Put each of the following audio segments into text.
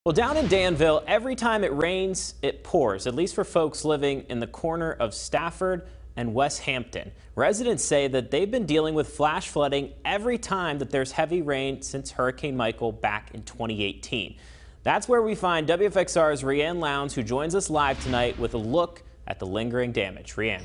Well, down in Danville, every time it rains, it pours, at least for folks living in the corner of Stafford and Westhampton. Residents say that they've been dealing with flash flooding every time that there's heavy rain since Hurricane Michael back in 2018. That's where we find WFXR's Rianne Lowndes, who joins us live tonight with a look at the lingering damage. Rianne.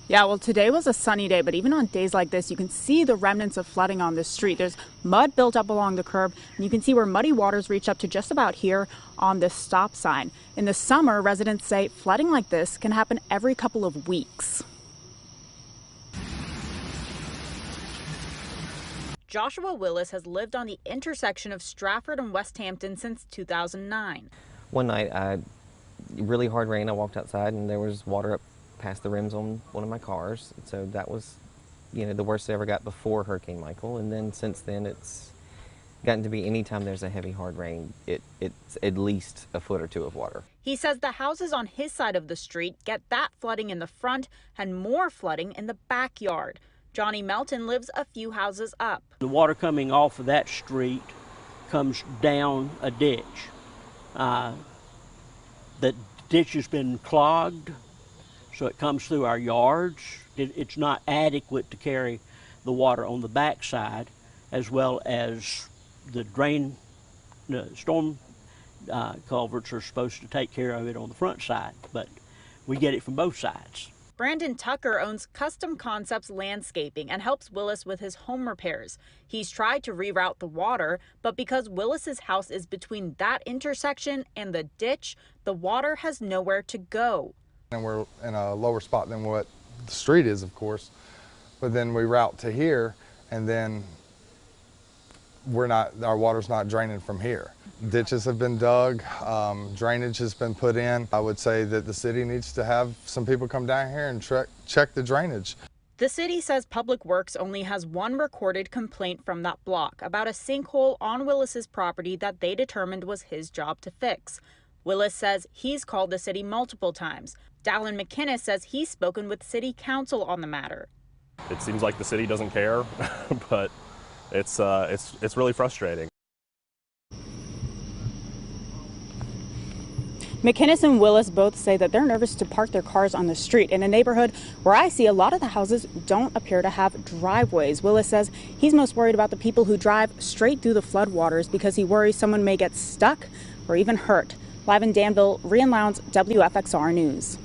Yeah, well, today was a sunny day, but even on days like this, you can see the remnants of flooding on the street. There's mud built up along the curb, and you can see where muddy waters reach up to just about here on this stop sign. In the summer, residents say flooding like this can happen every couple of weeks. Joshua Willis has lived on the intersection of Stratford and Westhampton since 2009. One night, really hard rain, I walked outside and there was water up past the rims on one of my cars. So that was, the worst I ever got before Hurricane Michael. And then since then, it's gotten to be anytime there's a heavy, hard rain, it's at least a foot or two of water. He says the houses on his side of the street get that flooding in the front and more flooding in the backyard. Johnny Melton lives a few houses up. The water coming off of that street comes down a ditch. The ditch has been clogged, so it comes through our yards. It's not adequate to carry the water on the backside, as well as the storm culverts are supposed to take care of it on the front side, but we get it from both sides. Brandon Tucker owns Custom Concepts Landscaping and helps Willis with his home repairs. He's tried to reroute the water, but because Willis's house is between that intersection and the ditch, the water has nowhere to go. And we're in a lower spot than what the street is, of course, but then we route to here, and then our water's not draining from here. Ditches have been dug, drainage has been put in. I would say that the city needs to have some people come down here and check the drainage. The city says Public Works only has one recorded complaint from that block about a sinkhole on Willis's property that they determined was his job to fix. Willis says he's called the city multiple times. Dallin McInnes says he's spoken with city council on the matter. It seems like the city doesn't care, but it's really frustrating. McInnes and Willis both say that they're nervous to park their cars on the street in a neighborhood where I see a lot of the houses don't appear to have driveways. Willis says he's most worried about the people who drive straight through the floodwaters because he worries someone may get stuck or even hurt. Live in Danville, Rianne Lowndes, WFXR News.